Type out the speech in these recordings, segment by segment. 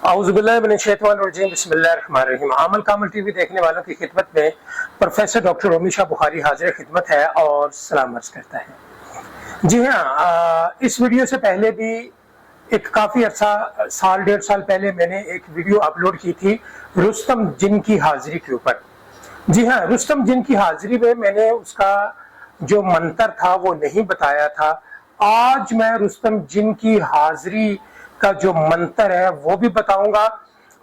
औज़ुबिल्लाहिमिनश्शैतानिर्रजीम बिस्मिल्लाहिर्रहमानिर्रहीम। आमल कामल टीवी देखने वालों की खिदमत में प्रोफेसर डॉक्टर रोमिशा बुखारी हाजिर खिदमत है और सलाम अर्ज़ करता है। जी हाँ, इस वीडियो से पहले भी एक काफ़ी अर्सा साल डेढ़ साल पहले मैंने एक वीडियो अपलोड की थी रुस्तम जिन की हाजिरी के ऊपर। जी हाँ, रुस्तम जिन की हाजिरी में मैंने उसका जो मंतर था वो नहीं बताया था। आज मैं रुस्तम जिन की हाजिरी का जो मंतर है वो भी बताऊंगा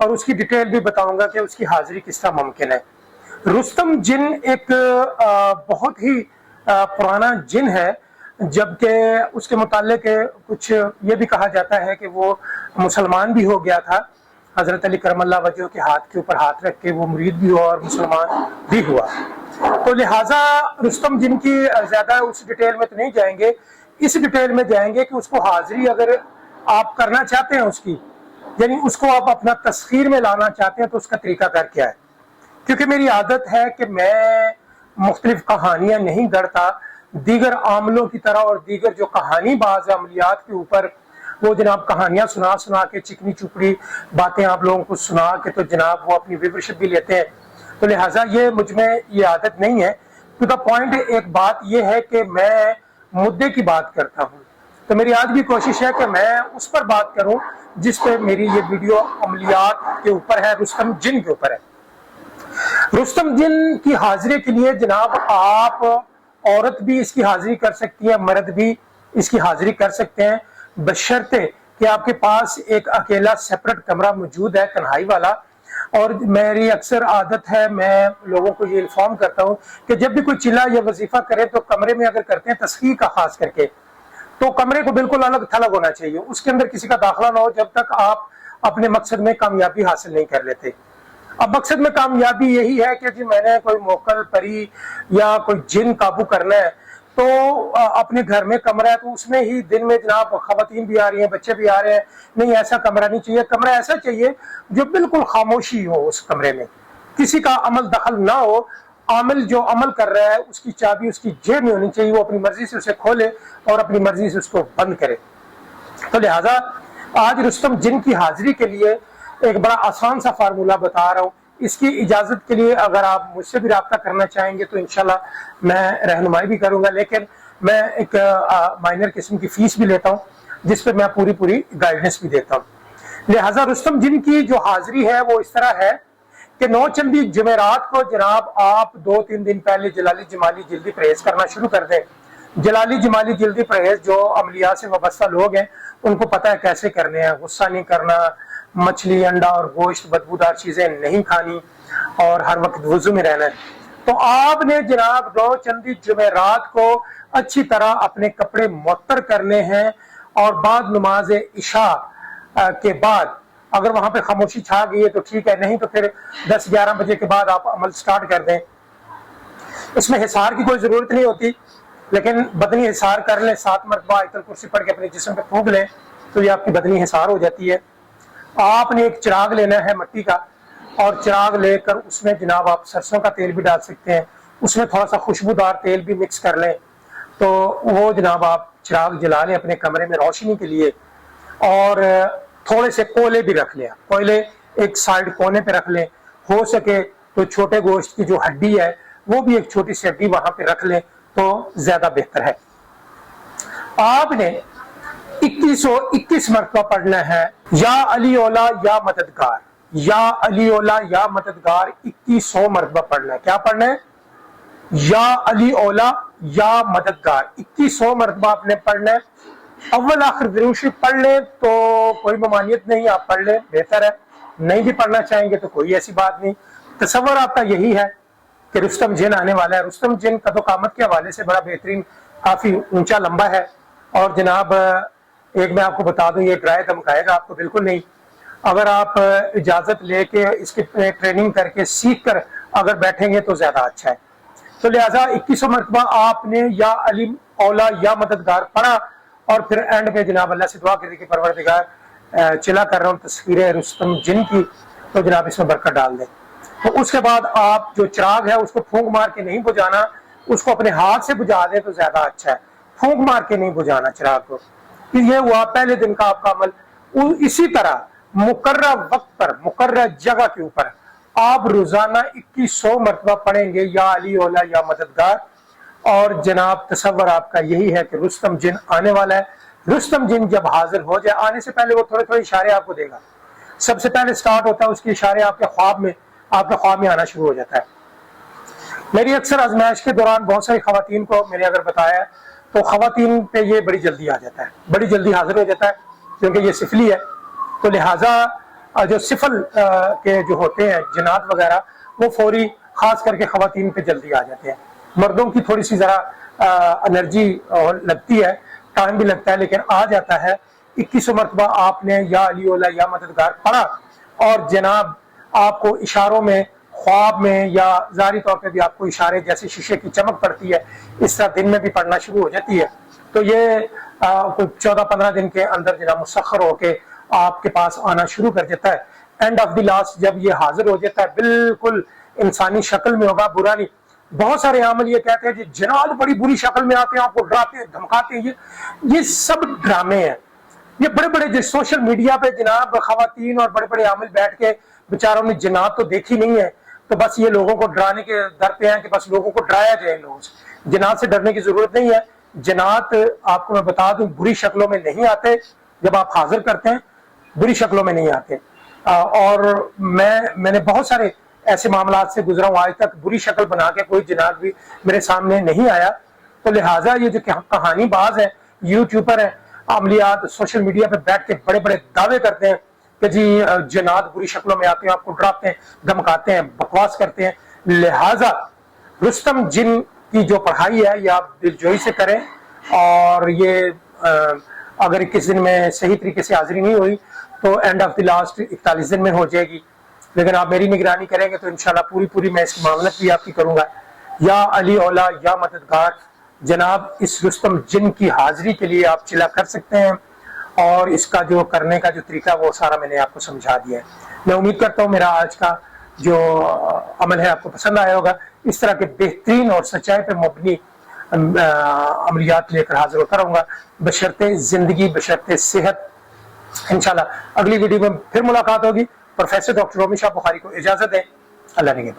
और उसकी डिटेल भी बताऊंगा कि उसकी हाजिरी किस तरह मुमकिन है। रुस्तम जिन एक बहुत ही पुराना जिन है, जबकि उसके मुतालिक कुछ ये भी कहा जाता है कि वो मुसलमान भी हो गया था। हजरत अली करमल्लाह वजह के हाथ के ऊपर हाथ रख के वो मुरीद भी हुआ और मुसलमान भी हुआ। तो लिहाजा रुस्तम जिन की ज्यादा उस डिटेल में तो नहीं जाएंगे, इस डिटेल में जाएंगे कि उसको हाजिरी अगर आप करना चाहते हैं उसकी, यानी उसको आप अपना तस्खीर में लाना चाहते हैं तो उसका तरीकाकार क्या है। क्योंकि मेरी आदत है कि मैं मुख्तलिफ कहानियां नहीं गढ़ता दीगर आमलों की तरह, और दीगर जो कहानी बाज अमलियात के ऊपर वो जनाब कहानियां सुना सुना के चिकनी चुपड़ी बातें आप लोगों को सुना के तो जनाब वो अपनी व्यूवरशिप भी लेते हैं। तो लिहाजा ये मुझ में ये आदत नहीं है। टू द पॉइंट एक बात ये है कि मैं मुद्दे की बात करता हूँ, तो मेरी आज भी कोशिश है कि मैं उस पर बात करूं जिस पे मेरी ये वीडियो अमलियात के ऊपर है, रुस्तम जिन के ऊपर है। रुस्तम जिन की हाजिरी के लिए जनाब आप औरत भी इसकी हाजिरी कर सकती है, मर्द भी इसकी हाजिरी कर सकते हैं, बशर्ते कि आपके पास एक अकेला सेपरेट कमरा मौजूद है, कन्हाई वाला। और मेरी अक्सर आदत है, मैं लोगों को ये इन्फॉर्म करता हूँ कि जब भी कोई चिल्ला या वजीफा करे तो कमरे में अगर करते हैं तस्खीर का खास करके, तो कमरे को बिल्कुल अलग थलग होना चाहिए, उसके अंदर किसी का दाखिला ना हो जब तक आप अपने मकसद में कामयाबी हासिल नहीं कर लेते। अब मकसद में कामयाबी यही है कि जी मैंने कोई मोकल परी या कोई जिन काबू करना है, तो अपने घर में कमरा है तो उसमें ही दिन में जनाब खवातीन भी आ रही हैं, बच्चे भी आ रहे हैं, नहीं ऐसा कमरा नहीं चाहिए। कमरा ऐसा चाहिए जो बिल्कुल खामोशी हो, उस कमरे में किसी का अमल दखल ना हो। आमिल जो अमल कर रहा है उसकी चाबी उसकी जेब में होनी चाहिए, वो अपनी मर्जी से उसे खोले और अपनी मर्जी से उसको बंद करे। तो लिहाजा आज रुस्तम जिन की हाजिरी के लिए एक बड़ा आसान सा फार्मूला बता रहा हूँ। इसकी इजाजत के लिए अगर आप मुझसे भी रब्ता करना चाहेंगे तो इंशाल्लाह मैं रहनुमाई भी करूंगा, लेकिन मैं एक माइनर किस्म की फीस भी लेता हूँ जिस पर मैं पूरी गाइडेंस भी देता हूँ। लिहाजा रुस्तम जिन की जो हाजिरी है वो इस तरह है कि 9 चंदी जुमेरात को जनाब आप 2-3 दिन पहले जलाली जमाली जल्दी परहेज करना शुरू कर दें। जलाली जमाली जल्दी परहेज जो अमलिया से वाबस्ता लोग हैं उनको पता है कैसे करने हैं। गुस्सा नहीं करना, मछली अंडा और गोश्त बदबूदार चीजें नहीं खानी और हर वक्त वुजू में रहना है। तो आपने जनाब 2 चंदी जुमेरात को अच्छी तरह अपने कपड़े मुअत्तर करने हैं और बाद नमाज इशा के बाद अगर वहां पे खामोशी छा गई है तो ठीक है, नहीं तो फिर 10-11 बजे के बाद आप अमल स्टार्ट कर दें। इसमें हिसार की कोई जरूरत नहीं होती, लेकिन बदनी हिसार कर लें, 7 मरतबा आयतुल कुर्सी पढ़ के अपने जिस्म पे फूंक लें तो ये आपकी बदनी हिसार हो जाती है। आपने एक चिराग लेना है मिट्टी का, और चिराग लेकर उसमें जनाब आप सरसों का तेल भी डाल सकते हैं, उसमें थोड़ा सा खुशबूदार तेल भी मिक्स कर लें। तो वो जनाब आप चिराग जला लें अपने कमरे में रोशनी के लिए, और थोड़े से कोयले भी रख लें। कोयले एक साइड कोने पे रख लें, हो सके तो छोटे गोश्त की जो हड्डी है वो भी एक छोटी सी हड्डी वहां पे रख लें तो ज्यादा बेहतर है। आपने 2121 मरतबा पढ़ना है या अली ओला या मददगार, या अली ओला या मददगार 2100 मरतबा पढ़ना है। क्या पढ़ना है? या अली ओला या मददगार 2100 मरतबा आपने पढ़ना है। अव्वल आखिर दुरूद शरीफ पढ़ लें तो कोई ममानियत नहीं, आप पढ़ लें बेहतर है। नहीं भी पढ़ना चाहेंगे तो कोई ऐसी बात नहीं। तसव्वुर आपका यही है कि रुस्तम जिन आने वाला है। रुस्तम जिन का तो कामत के हवाले से बड़ा बेहतरीन, काफी ऊंचा लंबा है। और जनाब एक मैं आपको बता दूं, ये डराए धमकाएगा आपको बिल्कुल नहीं। अगर आप इजाजत लेके इसकी ट्रेनिंग करके सीख कर अगर बैठेंगे तो ज्यादा अच्छा है। तो लिहाजा 2100 मरतबा आपने या अली औला या मददगार पढ़ा, और फिर एंड में जनाब अल्लाह से दुआ करी कि परवरदिगार चिला कर रहा हूँ तस्वीरें रुस्तम जिन की, तो जनाब इसमें बरकत डाल दें। तो उसके बाद आप जो चिराग है उसको फूंक मार के नहीं बुझाना, उसको अपने हाथ से बुझा दें तो ज्यादा अच्छा है। फूंक मार के नहीं बुझाना चिराग को। ये हुआ पहले दिन का आपका अमल। इसी तरह मुकर्रर वक्त पर मुकर्रर जगह के ऊपर आप रोजाना 2100 मरतबा पढ़ेंगे या अली औला या मददगार। और जनाब तसव्वुर आपका यही है कि रुस्तम जिन आने वाला है। रुस्तम जिन जब हाजिर हो जाए, आने से पहले वो थोड़े थोड़े इशारे आपको देगा। सबसे पहले स्टार्ट होता है उसके इशारे आपके ख्वाब में आना शुरू हो जाता है। मेरी अक्सर आजमाइश के दौरान बहुत सारी खवातीन को मैंने अगर बताया तो खवातीन पे ये बड़ी जल्दी आ जाता है, बड़ी जल्दी हाजिर हो जाता है, क्योंकि ये सिफली है। तो लिहाजा जो सिफल के जो होते हैं जिनात वगैरह, वो फौरी खास करके खवातीन पे जल्दी आ जाते हैं। मर्दों की थोड़ी सी जरा एनर्जी लगती है, टाइम भी लगता है, लेकिन आ जाता है। 2100 मरतबा आपने या अली औला या मददगार पढ़ा और जनाब आपको इशारों में, ख्वाब में या ज़ाहिरी तौर पे भी आपको इशारे जैसे शीशे की चमक पड़ती है, इस तरह दिन में भी पढ़ना शुरू हो जाती है। तो ये कोई 14-15 दिन के अंदर जनाब मुसख्खर होके आपके पास आना शुरू कर देता है। एंड ऑफ द लास्ट जब ये हाजिर हो जाता है, बिल्कुल इंसानी शक्ल में होगा, बुरा नहीं। बहुत सारे आमल ये कहते हैं कि जनाब बड़ी बुरी शक्ल में आते हैं, आपको डराते हैं, धमकाते हैं। ये सब ड्रामे हैं। ये बड़े बड़े जो सोशल मीडिया पे जनाब खवातीन और बड़े बड़े आमिल बैठ के बेचारों ने जनाब तो देखी नहीं है, तो बस ये लोगों को डराने के दर पे हैं कि बस लोगों को डराया जाए। लोगों से जनात से डरने की जरूरत नहीं है। जनात आपको मैं बता दूं बुरी शक्लों में नहीं आते। जब आप हाजिर करते हैं बुरी शक्लों में नहीं आते। और मैंने बहुत सारे ऐसे मामला से गुजरा हूं, आज तक बुरी शक्ल बना के कोई जनात भी मेरे सामने नहीं आया। तो लिहाजा ये जो कहानी बाज है, यूट्यूबर है, अमलियात सोशल मीडिया पे बैठ के बड़े बड़े दावे करते हैं कि जी जनात बुरी शक्लों में आते हैं, आपको डराते हैं, धमकाते हैं, बकवास करते हैं। लिहाजा रुस्तम जिन की जो पढ़ाई है ये आप दिलजोई से करें। और ये अगर 21 दिन में सही तरीके से हाजिरी नहीं हुई तो एंड ऑफ द लास्ट 41 दिन में हो जाएगी। लेकिन आप मेरी निगरानी करेंगे तो इंशाल्लाह पूरी मैं इसकी मामलत भी आपकी करूंगा। या अली औला या मददगार, जनाब इस रुस्तम जिन की हाजिरी के लिए आप चिल्ला कर सकते हैं। और इसका जो करने का जो तरीका वो सारा मैंने आपको समझा दिया है। मैं उम्मीद करता हूँ मेरा आज का जो अमल है आपको पसंद आया होगा। इस तरह के बेहतरीन और सच्चाई पे मबनी अमलियात लेकर हाजिर होता रहूंगा, बशर्ते जिंदगी, बशर्ते सेहत। इंशाल्लाह अगली वीडियो में फिर मुलाकात होगी। प्रोफेसर डॉक्टर रोमी शाह बुखारी को इजाजत दें। अल्लाह निगहबान।